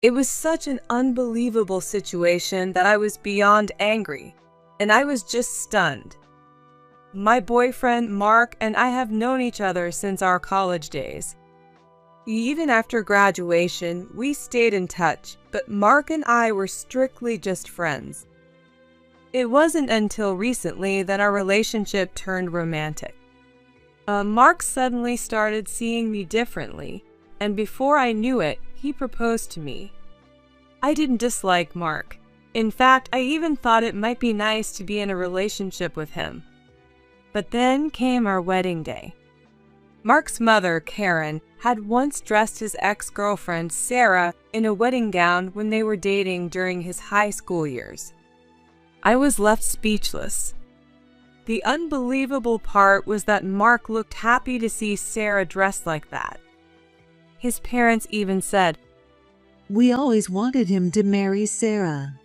It was such an unbelievable situation that I was beyond angry, and I was just stunned. My boyfriend, Mark, and I have known each other since our college days. Even after graduation, we stayed in touch, but Mark and I were strictly just friends. It wasn't until recently that our relationship turned romantic. Mark suddenly started seeing me differently, and before I knew it, he proposed to me. I didn't dislike Mark. In fact, I even thought it might be nice to be in a relationship with him. But then came our wedding day. Mark's mother, Karen, had once dressed his ex-girlfriend, Sarah, in a wedding gown when they were dating during his high school years. I was left speechless. The unbelievable part was that Mark looked happy to see Sarah dressed like that. His parents even said, "We always wanted him to marry Sarah."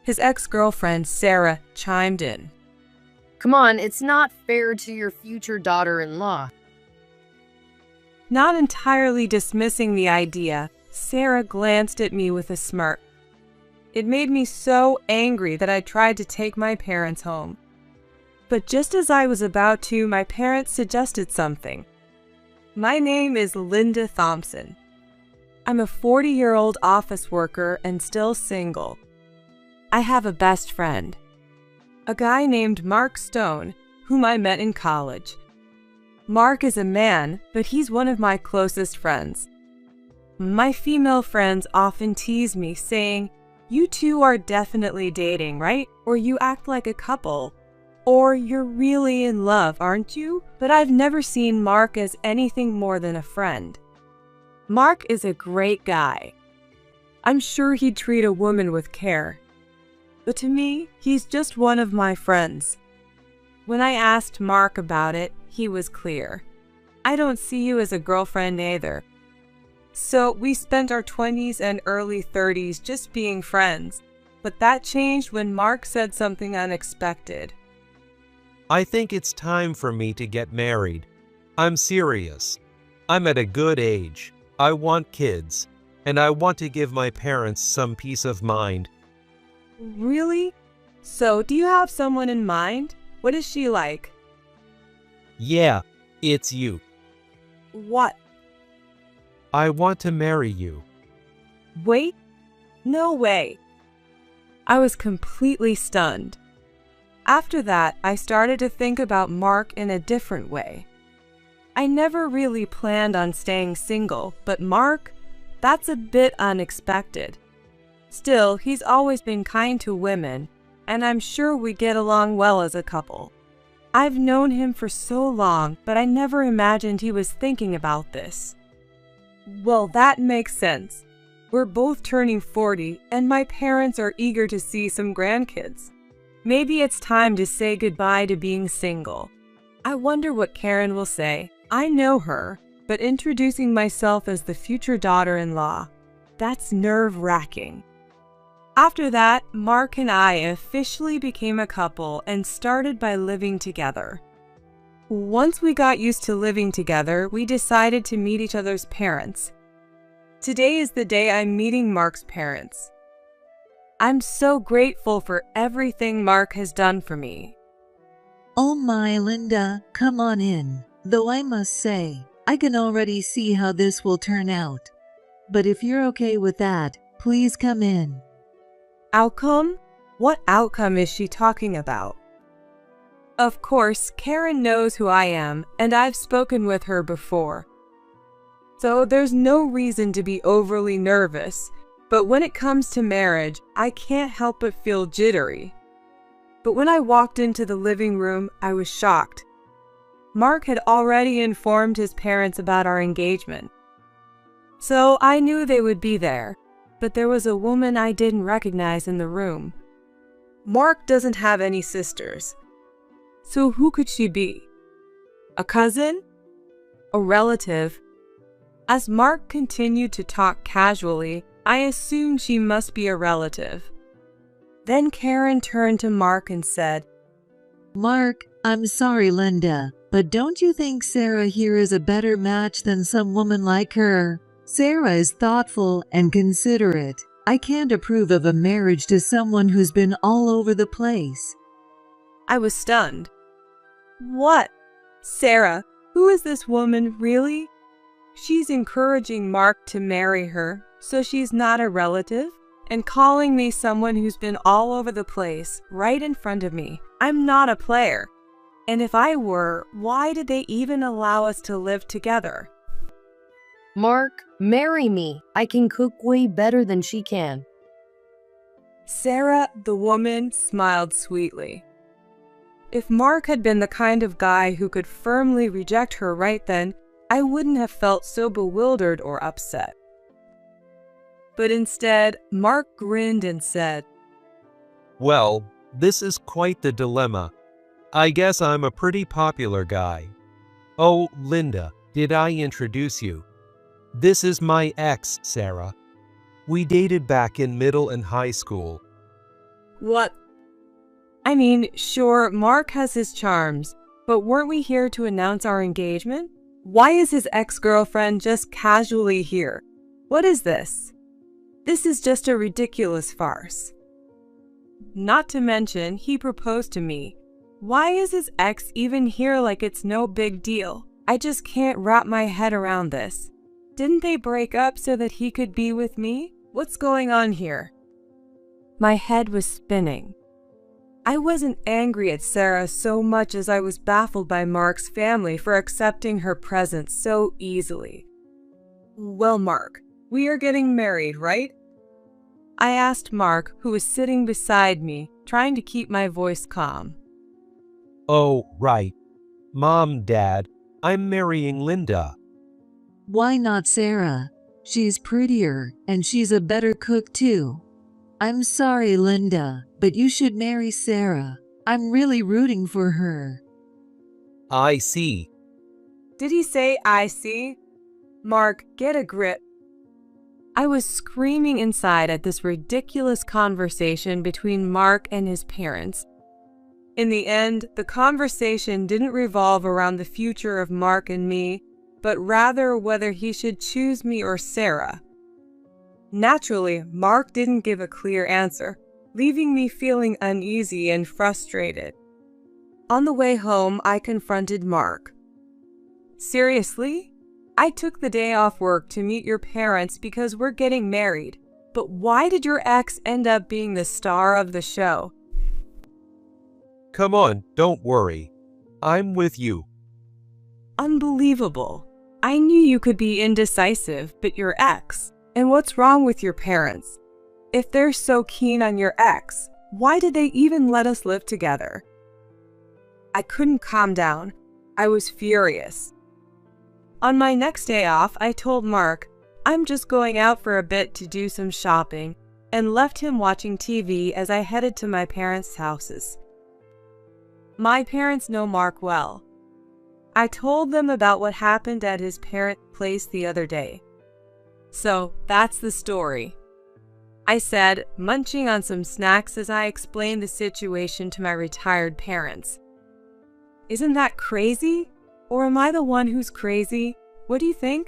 His ex-girlfriend, Sarah, chimed in. "Come on, it's not fair to your future daughter-in-law." Not entirely dismissing the idea, Sarah glanced at me with a smirk. It made me so angry that I tried to take my parents home. But just as I was about to, my parents suggested something. My name is Linda Thompson. I'm a 40-year-old office worker and still single. I have a best friend, a guy named Mark Stone, whom I met in college. Mark is a man, but he's one of my closest friends. My female friends often tease me, saying, "You two are definitely dating, right? Or you act like a couple. Or you're really in love, aren't you?" But I've never seen Mark as anything more than a friend. Mark is a great guy. I'm sure he'd treat a woman with care. But to me, he's just one of my friends. When I asked Mark about it, he was clear. "I don't see you as a girlfriend either." So we spent our 20s and early 30s just being friends. But that changed when Mark said something unexpected. "I think it's time for me to get married. I'm serious. I'm at a good age. I want kids, and I want to give my parents some peace of mind." Really? So, do you have someone in mind? What is she like? "Yeah, it's you. What? I want to marry you." Wait? No way. I was completely stunned. After that, I started to think about Mark in a different way. I never really planned on staying single, but Mark, that's a bit unexpected. Still, he's always been kind to women, and I'm sure we get along well as a couple. I've known him for so long, but I never imagined he was thinking about this. Well, that makes sense. We're both turning 40, and my parents are eager to see some grandkids. Maybe it's time to say goodbye to being single. I wonder what Karen will say. I know her, but introducing myself as the future daughter-in-law, that's nerve-wracking. After that, Mark and I officially became a couple and started by living together. Once we got used to living together, we decided to meet each other's parents. Today is the day I'm meeting Mark's parents. I'm so grateful for everything Mark has done for me. "Oh my, Linda, come on in. Though I must say, I can already see how this will turn out. But if you're okay with that, please come in." Outcome? What outcome is she talking about? Of course, Karen knows who I am, and I've spoken with her before. So there's no reason to be overly nervous, but when it comes to marriage, I can't help but feel jittery. But when I walked into the living room, I was shocked. Mark had already informed his parents about our engagement. So I knew they would be there, but there was a woman I didn't recognize in the room. Mark doesn't have any sisters. So who could she be? A cousin? A relative? As Mark continued to talk casually, I assumed she must be a relative. Then Karen turned to Mark and said, "Mark, I'm sorry, Linda, but don't you think Sarah here is a better match than some woman like her? Sarah is thoughtful and considerate. I can't approve of a marriage to someone who's been all over the place. I was stunned. What? Sarah, who is this woman really? She's encouraging Mark to marry her, so she's not a relative, and calling me someone who's been all over the place right in front of me. I'm not a player. And if I were, why did they even allow us to live together? Mark, marry me. I can cook way better than she can. Sarah, the woman, smiled sweetly. If Mark had been the kind of guy who could firmly reject her right then, I wouldn't have felt so bewildered or upset. But instead, Mark grinned and said, Well, this is quite the dilemma. I guess I'm a pretty popular guy. Oh, Linda, did I introduce you? This is my ex, Sarah. We dated back in middle and high school. What? I mean, sure, Mark has his charms, but weren't we here to announce our engagement? Why is his ex-girlfriend just casually here? What is this? This is just a ridiculous farce. Not to mention, he proposed to me. Why is his ex even here like it's no big deal? I just can't wrap my head around this. Didn't they break up so that he could be with me? What's going on here? My head was spinning. I wasn't angry at Sarah so much as I was baffled by Mark's family for accepting her presence so easily. Well, Mark, we are getting married, right? I asked Mark, who was sitting beside me, trying to keep my voice calm. Oh, right. Mom, Dad, I'm marrying Linda. Why not Sarah? She's prettier, and she's a better cook too. I'm sorry, Linda, but you should marry Sarah. I'm really rooting for her. I see. Did he say I see? Mark, get a grip. I was screaming inside at this ridiculous conversation between Mark and his parents. In the end, the conversation didn't revolve around the future of Mark and me, but rather whether he should choose me or Sarah. Naturally, Mark didn't give a clear answer, leaving me feeling uneasy and frustrated. On the way home, I confronted Mark. Seriously? I took the day off work to meet your parents because we're getting married, but why did your ex end up being the star of the show? Come on, don't worry. I'm with you. Unbelievable. I knew you could be indecisive, but your ex. And what's wrong with your parents? If they're so keen on your ex, why did they even let us live together? I couldn't calm down. I was furious. On my next day off, I told Mark, I'm just going out for a bit to do some shopping, and left him watching TV as I headed to my parents' houses. My parents know Mark well. I told them about what happened at his parents' place the other day. So, that's the story. I said, munching on some snacks as I explained the situation to my retired parents. Isn't that crazy? Or am I the one who's crazy? What do you think?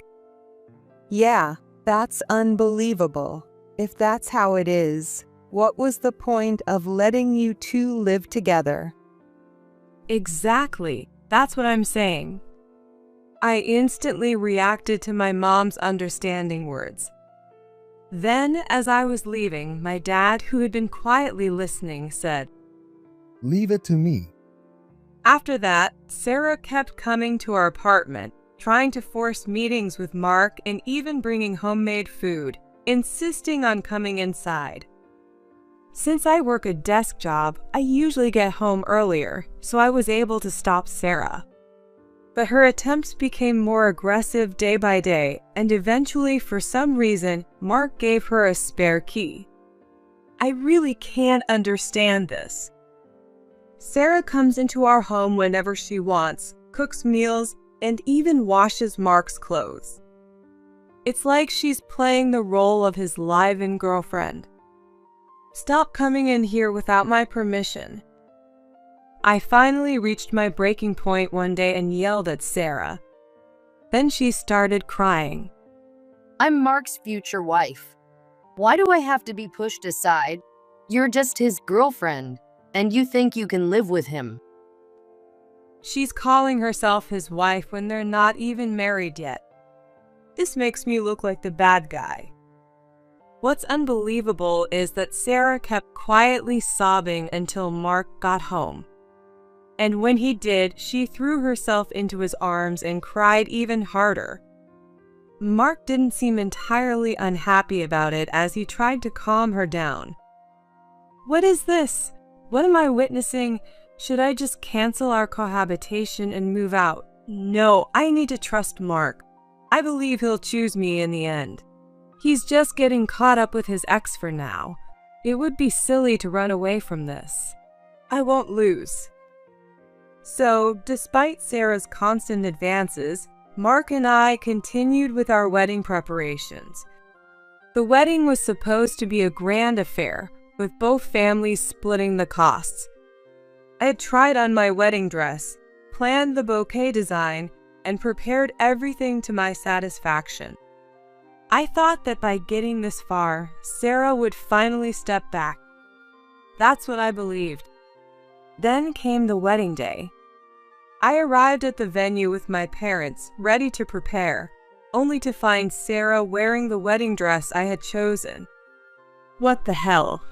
Yeah, that's unbelievable. If that's how it is, what was the point of letting you two live together? Exactly. That's what I'm saying. I instantly reacted to my mom's understanding words. Then, as I was leaving, my dad, who had been quietly listening, said, Leave it to me. After that, Sarah kept coming to our apartment, trying to force meetings with Mark and even bringing homemade food, insisting on coming inside. Since I work a desk job, I usually get home earlier, so I was able to stop Sarah. But her attempts became more aggressive day by day, and eventually, for some reason, Mark gave her a spare key. I really can't understand this. Sarah comes into our home whenever she wants, cooks meals, and even washes Mark's clothes. It's like she's playing the role of his live-in girlfriend. Stop coming in here without my permission. I finally reached my breaking point one day and yelled at Sarah. Then she started crying. I'm Mark's future wife. Why do I have to be pushed aside? You're just his girlfriend, and you think you can live with him. She's calling herself his wife when they're not even married yet. This makes me look like the bad guy. What's unbelievable is that Sarah kept quietly sobbing until Mark got home. And when he did, she threw herself into his arms and cried even harder. Mark didn't seem entirely unhappy about it as he tried to calm her down. What is this? What am I witnessing? Should I just cancel our cohabitation and move out? No, I need to trust Mark. I believe he'll choose me in the end. He's just getting caught up with his ex for now. It would be silly to run away from this. I won't lose. So, despite Sarah's constant advances, Mark and I continued with our wedding preparations. The wedding was supposed to be a grand affair, with both families splitting the costs. I had tried on my wedding dress, planned the bouquet design, and prepared everything to my satisfaction. I thought that by getting this far, Sarah would finally step back. That's what I believed. Then came the wedding day. I arrived at the venue with my parents, ready to prepare, only to find Sarah wearing the wedding dress I had chosen. What the hell?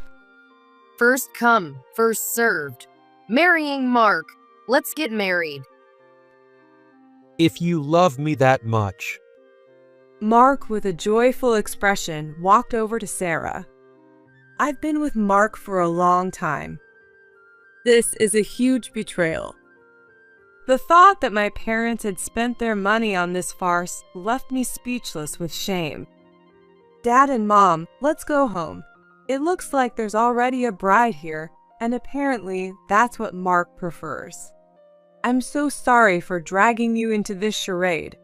First come, first served. Marrying Mark. Let's get married. If you love me that much. Mark, with a joyful expression, walked over to Sarah. I've been with Mark for a long time. This is a huge betrayal. The thought that my parents had spent their money on this farce left me speechless with shame. Dad and Mom, let's go home. It looks like there's already a bride here, and apparently that's what Mark prefers. I'm so sorry for dragging you into this charade.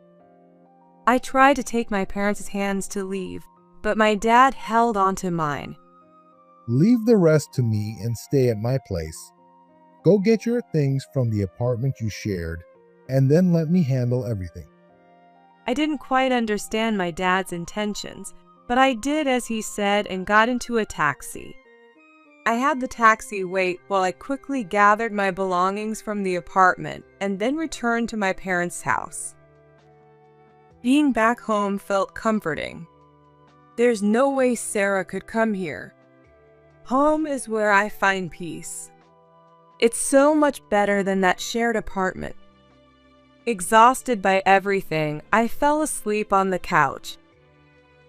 I tried to take my parents' hands to leave, but my dad held onto mine. Leave the rest to me and stay at my place. Go get your things from the apartment you shared, and then let me handle everything. I didn't quite understand my dad's intentions, but I did as he said and got into a taxi. I had the taxi wait while I quickly gathered my belongings from the apartment and then returned to my parents' house. Being back home felt comforting. There's no way Sarah could come here. Home is where I find peace. It's so much better than that shared apartment. Exhausted by everything, I fell asleep on the couch.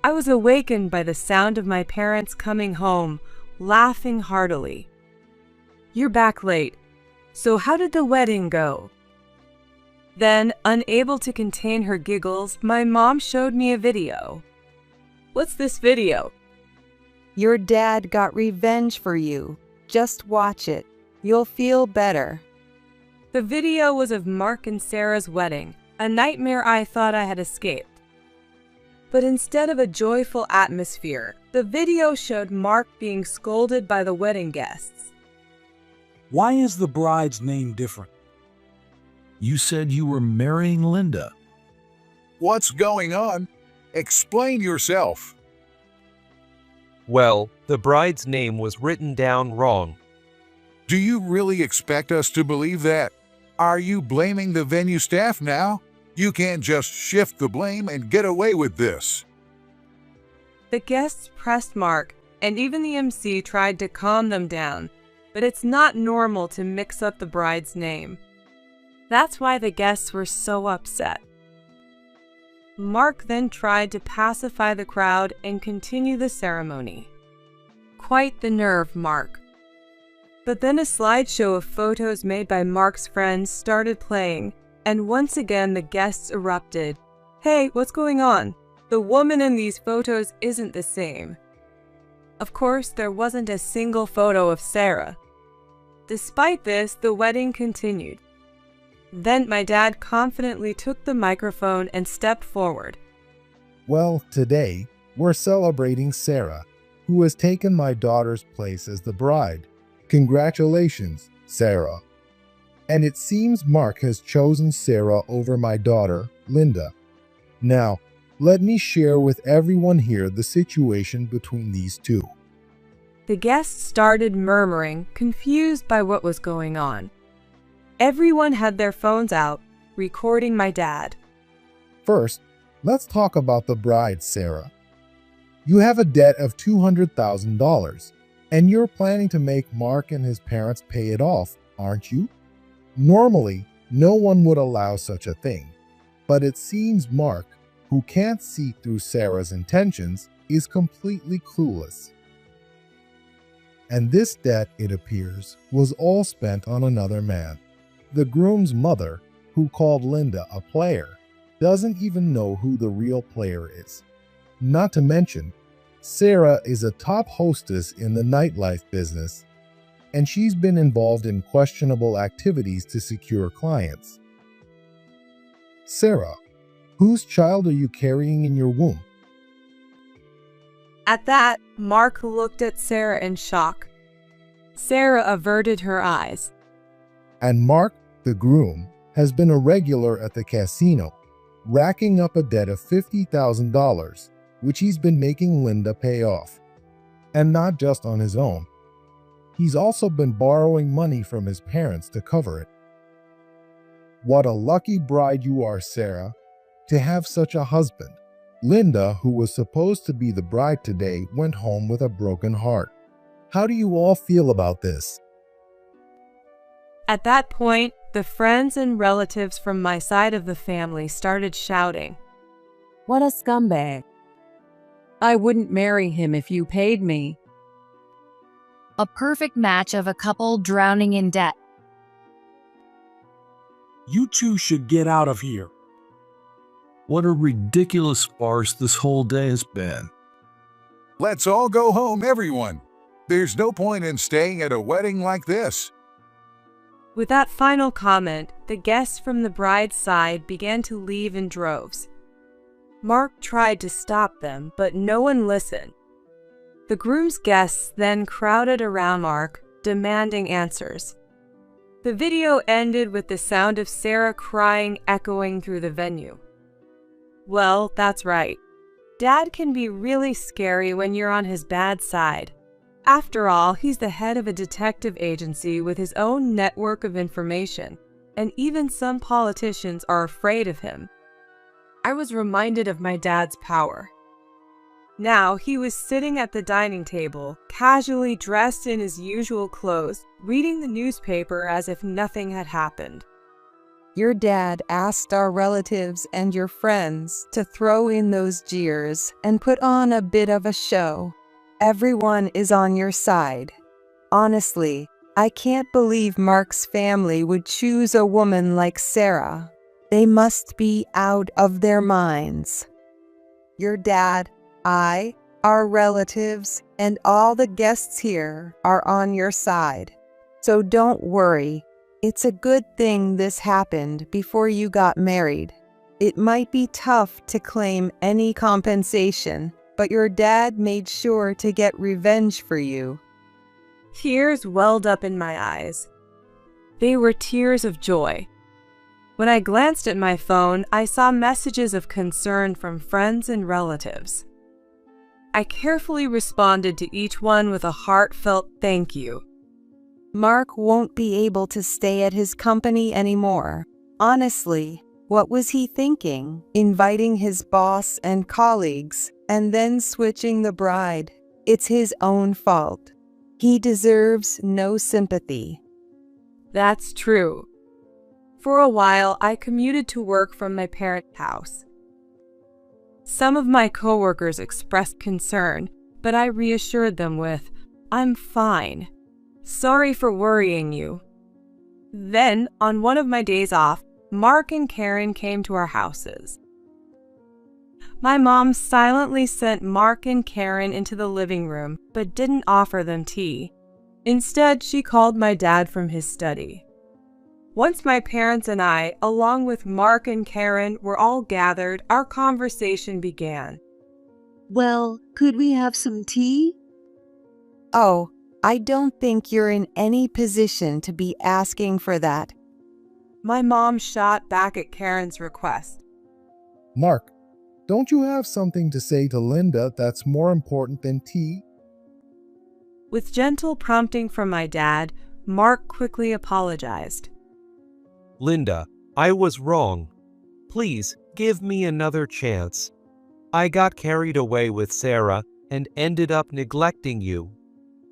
I was awakened by the sound of my parents coming home, laughing heartily. You're back late. So how did the wedding go? Then, unable to contain her giggles, my mom showed me a video. What's this video? Your dad got revenge for you. Just watch it. You'll feel better. The video was of Mark and Sarah's wedding, a nightmare I thought I had escaped. But instead of a joyful atmosphere, the video showed Mark being scolded by the wedding guests. Why is the bride's name different? You said you were marrying Linda. What's going on? Explain yourself. Well, the bride's name was written down wrong. Do you really expect us to believe that? Are you blaming the venue staff now? You can't just shift the blame and get away with this. The guests pressed Mark, and even the MC tried to calm them down, but it's not normal to mix up the bride's name. That's why the guests were so upset. Mark then tried to pacify the crowd and continue the ceremony. Quite the nerve, Mark. But then a slideshow of photos made by Mark's friends started playing, and once again the guests erupted. Hey, what's going on? The woman in these photos isn't the same. Of course, there wasn't a single photo of Sarah. Despite this, the wedding continued. Then my dad confidently took the microphone and stepped forward. Well, today, we're celebrating Sarah, who has taken my daughter's place as the bride. Congratulations, Sarah. And it seems Mark has chosen Sarah over my daughter, Linda. Now, Let me share with everyone here the situation between these two. The guests started murmuring, confused by what was going on. Everyone had their phones out, recording my dad. First, let's talk about the bride, Sarah. You have a debt of $200,000, and you're planning to make Mark and his parents pay it off, aren't you? Normally, no one would allow such a thing, but it seems Mark, who can't see through Sarah's intentions, is completely clueless. And this debt, it appears, was all spent on another man. The groom's mother, who called Linda a player, doesn't even know who the real player is. Not to mention, Sarah is a top hostess in the nightlife business, and she's been involved in questionable activities to secure clients. Sarah, whose child are you carrying in your womb? At that, Mark looked at Sarah in shock. Sarah averted her eyes. And Mark, the groom, has been a regular at the casino, racking up a debt of $50,000, which he's been making Linda pay off. And not just on his own. He's also been borrowing money from his parents to cover it. What a lucky bride you are, Sarah, to have such a husband. Linda, who was supposed to be the bride today, went home with a broken heart. How do you all feel about this? At that point, the friends and relatives from my side of the family started shouting, "What a scumbag! I wouldn't marry him if you paid me." A perfect match of a couple drowning in debt. You two should get out of here. What a ridiculous farce this whole day has been. Let's all go home, everyone. There's no point in staying at a wedding like this. With that final comment, the guests from the bride's side began to leave in droves. Mark tried to stop them, but no one listened. The groom's guests then crowded around Mark, demanding answers. The video ended with the sound of Sarah crying echoing through the venue. Well, that's right. Dad can be really scary when you're on his bad side. After all, he's the head of a detective agency with his own network of information, and even some politicians are afraid of him. I was reminded of my dad's power. Now he was sitting at the dining table, casually dressed in his usual clothes, reading the newspaper as if nothing had happened. Your dad asked our relatives and your friends to throw in those jeers and put on a bit of a show. Everyone is on your side. Honestly, I can't believe Mark's family would choose a woman like Sarah. They must be out of their minds. Your dad, our relatives, and all the guests here are on your side. So don't worry. It's a good thing this happened before you got married. It might be tough to claim any compensation, but your dad made sure to get revenge for you. Tears welled up in my eyes. They were tears of joy. When I glanced at my phone, I saw messages of concern from friends and relatives. I carefully responded to each one with a heartfelt thank you. Mark won't be able to stay at his company anymore. Honestly, what was he thinking? Inviting his boss and colleagues, and then switching the bride. It's his own fault. He deserves no sympathy. That's true. For a while, I commuted to work from my parents' house. Some of my coworkers expressed concern, but I reassured them with, "I'm fine. Sorry for worrying you." Then, on one of my days off, Mark and Karen came to our houses. My mom silently sent Mark and Karen into the living room, but didn't offer them tea. Instead, she called my dad from his study. Once my parents and I, along with Mark and Karen, were all gathered, our conversation began. Well, could we have some tea? Oh, I don't think you're in any position to be asking for that. My mom shot back at Karen's request. Mark, don't you have something to say to Linda that's more important than tea? With gentle prompting from my dad, Mark quickly apologized. Linda, I was wrong. Please give me another chance. I got carried away with Sarah and ended up neglecting you.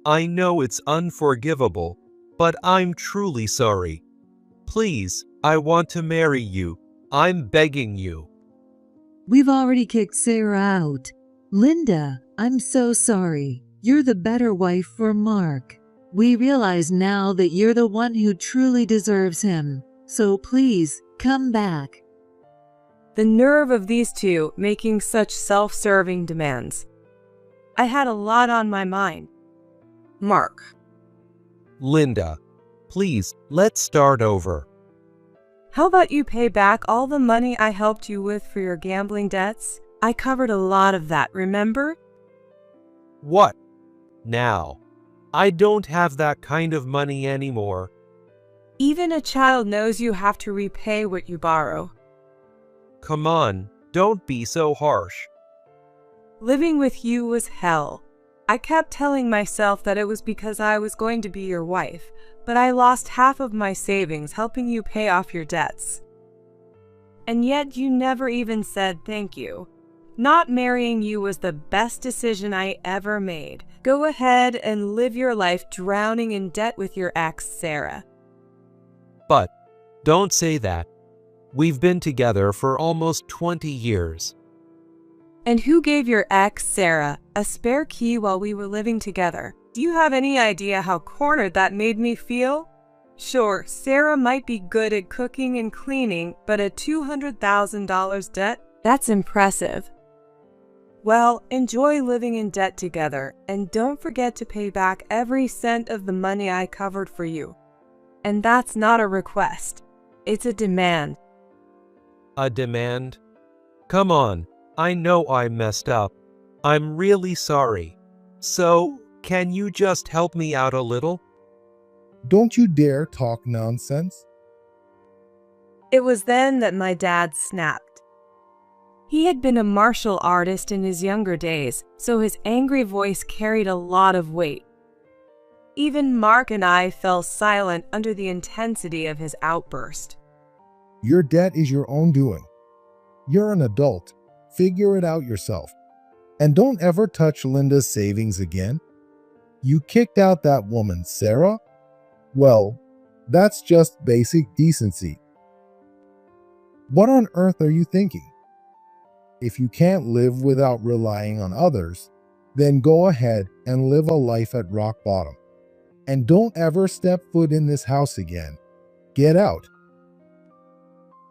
I know it's unforgivable, but I'm truly sorry. Please, I want to marry you. I'm begging you. We've already kicked Sarah out. Linda, I'm so sorry. You're the better wife for Mark. We realize now that you're the one who truly deserves him. So please, come back. The nerve of these two making such self-serving demands. I had a lot on my mind. Mark. Linda, please, let's start over. How about you pay back all the money I helped you with for your gambling debts? I covered a lot of that, remember? What? Now? I don't have that kind of money anymore. Even a child knows you have to repay what you borrow. Come on, don't be so harsh. Living with you was hell. I kept telling myself that it was because I was going to be your wife, but I lost half of my savings helping you pay off your debts. And yet you never even said thank you. Not marrying you was the best decision I ever made. Go ahead and live your life drowning in debt with your ex, Sarah. But don't say that. We've been together for almost 20 years. And who gave your ex, Sarah, a spare key while we were living together? Do you have any idea how cornered that made me feel? Sure, Sarah might be good at cooking and cleaning, but a $200,000 debt? That's impressive. Well, enjoy living in debt together, and don't forget to pay back every cent of the money I covered for you. And that's not a request. It's a demand. A demand? Come on, I know I messed up. I'm really sorry. So, can you just help me out a little? Don't you dare talk nonsense. It was then that my dad snapped. He had been a martial artist in his younger days, so his angry voice carried a lot of weight. Even Mark and I fell silent under the intensity of his outburst. Your debt is your own doing. You're an adult. Figure it out yourself. And don't ever touch Linda's savings again. You kicked out that woman, Sarah? Well, that's just basic decency. What on earth are you thinking? If you can't live without relying on others, then go ahead and live a life at rock bottom. And don't ever step foot in this house again. Get out.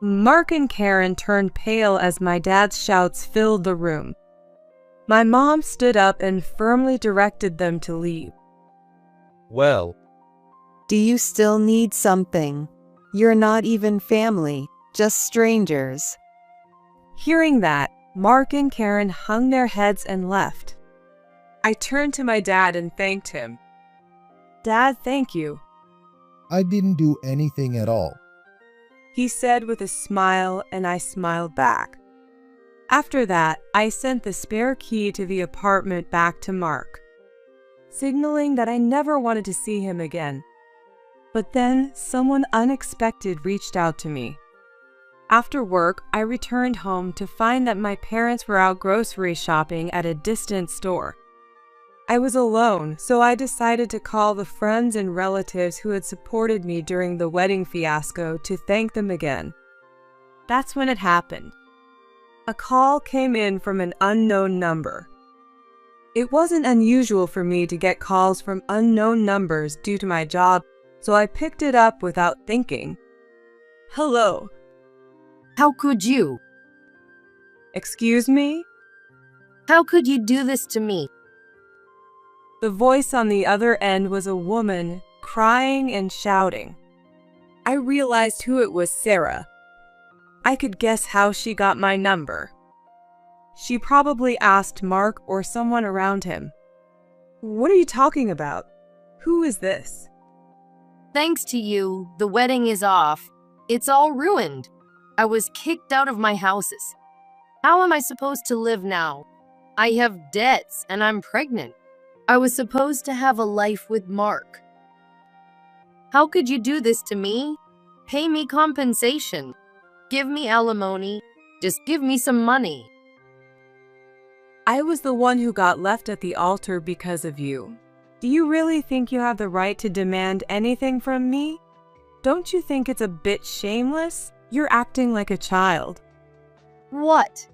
Mark and Karen turned pale as my dad's shouts filled the room. My mom stood up and firmly directed them to leave. Well, Do you still need something? You're not even family, just strangers. Hearing that, Mark and Karen hung their heads and left. I turned to my dad and thanked him. Dad, thank you, I didn't do anything at all. he said with a smile, and I smiled back. After that, I sent the spare key to the apartment back to Mark, signaling that I never wanted to see him again. But then, someone unexpected reached out to me. After work, I returned home to find that my parents were out grocery shopping at a distant store. I was alone, so I decided to call the friends and relatives who had supported me during the wedding fiasco to thank them again. That's when it happened. A call came in from an unknown number. It wasn't unusual for me to get calls from unknown numbers due to my job, so I picked it up without thinking. Hello. How could you? Excuse me? How could you do this to me? The voice on the other end was a woman, crying and shouting. I realized who it was, Sarah. I could guess how she got my number. She probably asked Mark or someone around him. What are you talking about? Who is this? Thanks to you, the wedding is off. It's all ruined. I was kicked out of my houses. How am I supposed to live now? I have debts and I'm pregnant. I was supposed to have a life with Mark. How could you do this to me? Pay me compensation. Give me alimony. Just give me some money. I was the one who got left at the altar because of you. Do you really think you have the right to demand anything from me? Don't you think it's a bit shameless? You're acting like a child. What?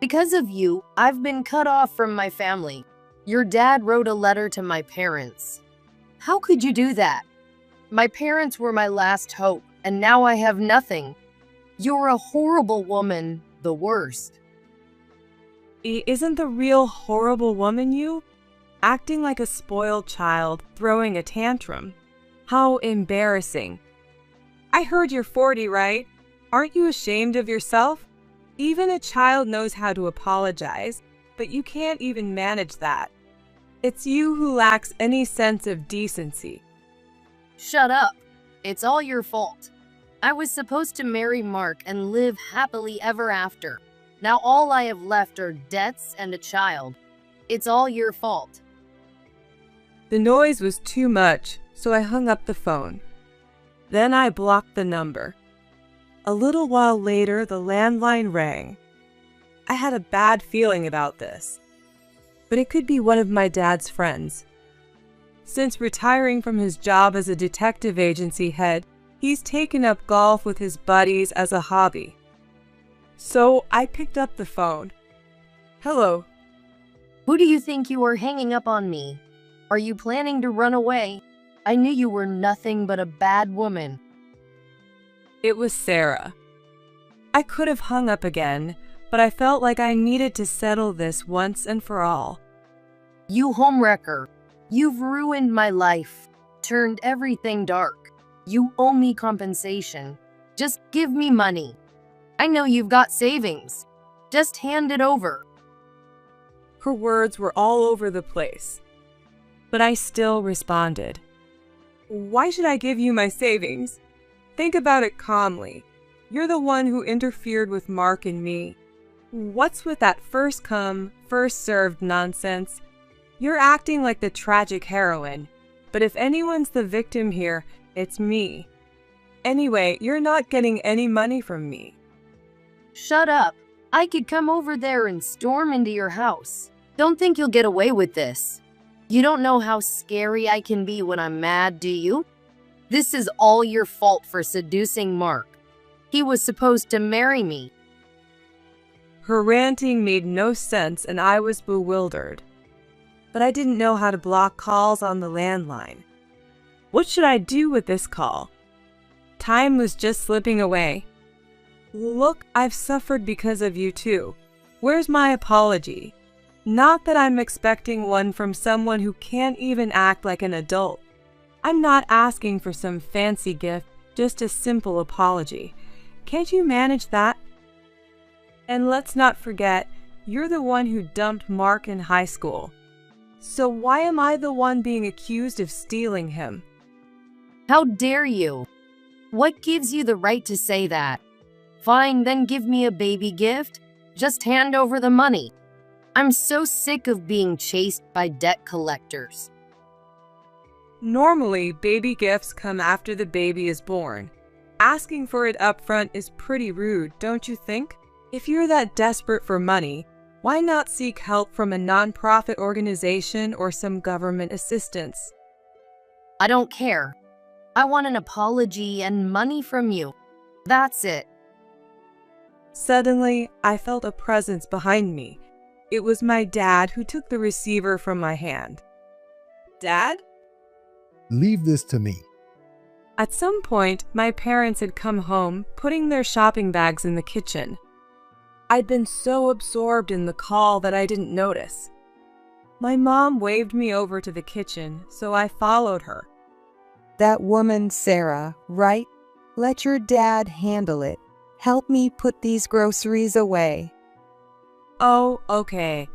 Because of you, I've been cut off from my family. Your dad wrote a letter to my parents. How could you do that? My parents were my last hope, and now I have nothing. You're a horrible woman, the worst. Isn't the real horrible woman you? Acting like a spoiled child, throwing a tantrum. How embarrassing. I heard you're 40, right? Aren't you ashamed of yourself? Even a child knows how to apologize, but you can't even manage that. It's you who lacks any sense of decency. Shut up. It's all your fault. I was supposed to marry Mark and live happily ever after. Now all I have left are debts and a child. It's all your fault. The noise was too much, so I hung up the phone. Then I blocked the number. A little while later, the landline rang. I had a bad feeling about this, but it could be one of my dad's friends. Since retiring from his job as a detective agency head, he's taken up golf with his buddies as a hobby. So I picked up the phone. Hello. Who do you think you are hanging up on me? Are you planning to run away? I knew you were nothing but a bad woman. It was Sarah. I could have hung up again, but I felt like I needed to settle this once and for all. You homewrecker. You've ruined my life, turned everything dark. You owe me compensation. Just give me money. I know you've got savings. Just hand it over. Her words were all over the place, but I still responded. Why should I give you my savings? Think about it calmly. You're the one who interfered with Mark and me. What's with that first come, first served nonsense? You're acting like the tragic heroine, but if anyone's the victim here, it's me. Anyway, you're not getting any money from me. Shut up. I could come over there and storm into your house. Don't think you'll get away with this. You don't know how scary I can be when I'm mad, do you? This is all your fault for seducing Mark. He was supposed to marry me. Her ranting made no sense and I was bewildered. But I didn't know how to block calls on the landline. What should I do with this call? Time was just slipping away. Look, I've suffered because of you too. Where's my apology? Not that I'm expecting one from someone who can't even act like an adult. I'm not asking for some fancy gift, just a simple apology. Can't you manage that? And let's not forget, you're the one who dumped Mark in high school. So why am I the one being accused of stealing him? How dare you? What gives you the right to say that? Fine, then give me a baby gift. Just hand over the money. I'm so sick of being chased by debt collectors. Normally, baby gifts come after the baby is born. Asking for it up front is pretty rude, don't you think? If you're that desperate for money, why not seek help from a non-profit organization or some government assistance? I don't care. I want an apology and money from you. That's it. Suddenly, I felt a presence behind me. It was my dad who took the receiver from my hand. Dad? Leave this to me. At some point, my parents had come home, putting their shopping bags in the kitchen. I'd been so absorbed in the call that I didn't notice. My mom waved me over to the kitchen, so I followed her. That woman, Sarah, right? Let your dad handle it. Help me put these groceries away. Oh, okay.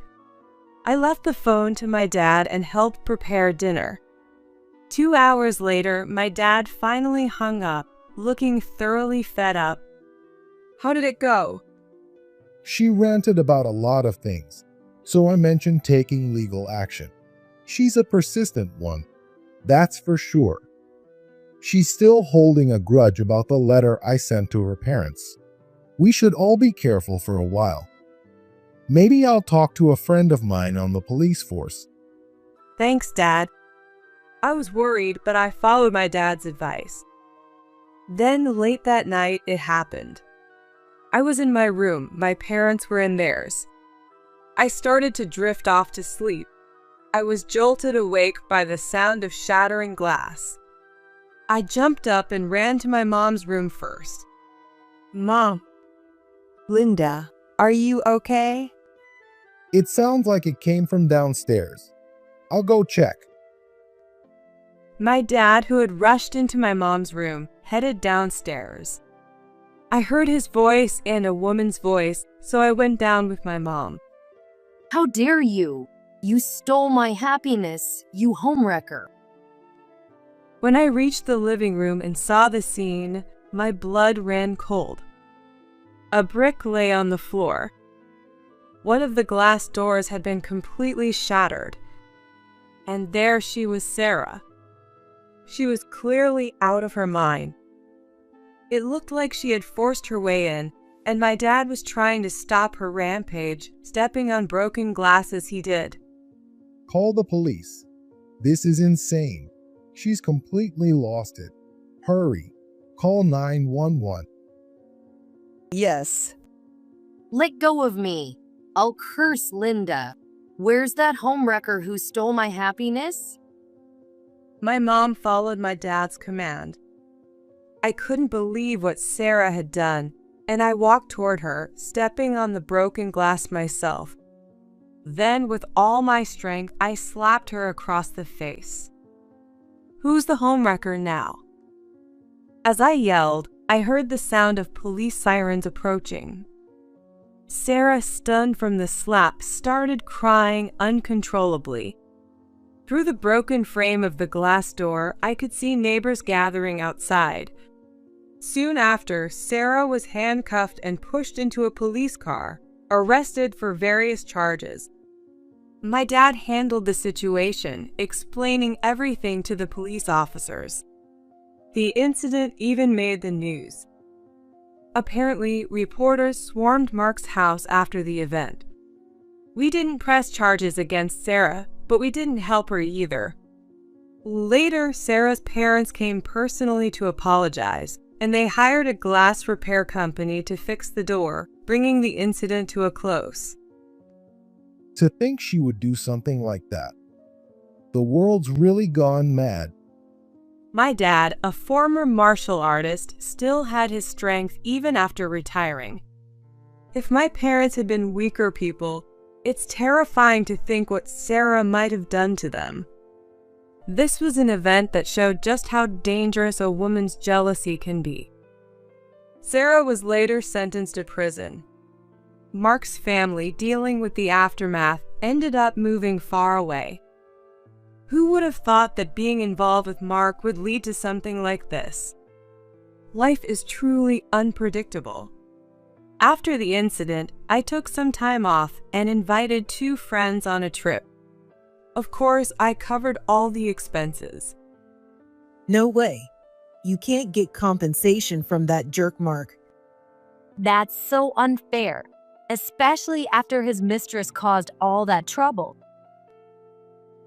I left the phone to my dad and helped prepare dinner. 2 hours later, my dad finally hung up, looking thoroughly fed up. How did it go? She ranted about a lot of things, so I mentioned taking legal action. She's a persistent one, that's for sure. She's still holding a grudge about the letter I sent to her parents. We should all be careful for a while. Maybe I'll talk to a friend of mine on the police force. Thanks, Dad. I was worried, but I followed my dad's advice. Then, late that night, it happened. I was in my room, my parents were in theirs. I started to drift off to sleep. I was jolted awake by the sound of shattering glass. I jumped up and ran to my mom's room first. Mom. Linda, are you okay? It sounds like it came from downstairs. I'll go check. My dad, who had rushed into my mom's room, headed downstairs. I heard his voice and a woman's voice, so I went down with my mom. How dare you? You stole my happiness, you homewrecker. When I reached the living room and saw the scene, my blood ran cold. A brick lay on the floor. One of the glass doors had been completely shattered. And there she was, Sarah. She was clearly out of her mind. It looked like she had forced her way in, and my dad was trying to stop her rampage, stepping on broken glass as he did. Call the police. This is insane. She's completely lost it. Hurry. Call 911. Yes. Let go of me. I'll curse Linda. Where's that homewrecker who stole my happiness? My mom followed my dad's command. I couldn't believe what Sarah had done, and I walked toward her, stepping on the broken glass myself. Then, with all my strength, I slapped her across the face. Who's the homewrecker now? As I yelled, I heard the sound of police sirens approaching. Sarah, stunned from the slap, started crying uncontrollably. Through the broken frame of the glass door, I could see neighbors gathering outside. Soon after, Sarah was handcuffed and pushed into a police car, arrested for various charges. My dad handled the situation, explaining everything to the police officers. The incident even made the news. Apparently, reporters swarmed Mark's house after the event. We didn't press charges against Sarah, but we didn't help her either. Later, Sarah's parents came personally to apologize, and they hired a glass repair company to fix the door, bringing the incident to a close. To think she would do something like that. The world's really gone mad. My dad, a former martial artist, still had his strength even after retiring. If my parents had been weaker people, it's terrifying to think what Sarah might have done to them. This was an event that showed just how dangerous a woman's jealousy can be. Sarah was later sentenced to prison. Mark's family, dealing with the aftermath, ended up moving far away. Who would have thought that being involved with Mark would lead to something like this? Life is truly unpredictable. After the incident, I took some time off and invited 2 friends on a trip. Of course, I covered all the expenses. No way. You can't get compensation from that jerk Mark. That's so unfair, especially after his mistress caused all that trouble.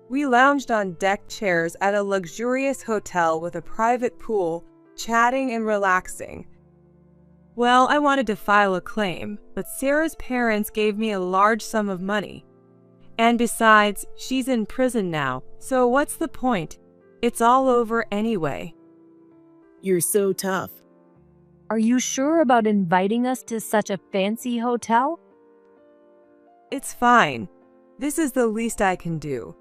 We lounged on deck chairs at a luxurious hotel with a private pool, chatting and relaxing. Well, I wanted to file a claim, but Sarah's parents gave me a large sum of money. And besides, she's in prison now, so what's the point? It's all over anyway. You're so tough. Are you sure about inviting us to such a fancy hotel? It's fine. This is the least I can do.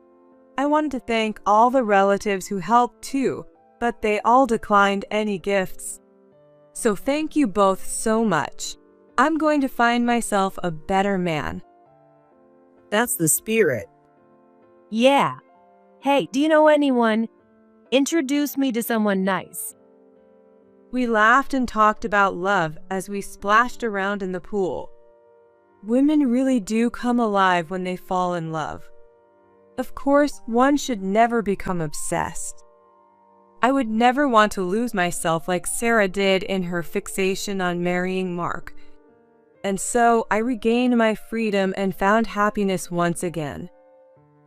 I wanted to thank all the relatives who helped too, but they all declined any gifts. So thank you both so much. I'm going to find myself a better man. That's the spirit. Yeah. Hey, do you know anyone? Introduce me to someone nice. We laughed and talked about love as we splashed around in the pool. Women really do come alive when they fall in love. Of course, one should never become obsessed. I would never want to lose myself like Sarah did in her fixation on marrying Mark. And so I regained my freedom and found happiness once again.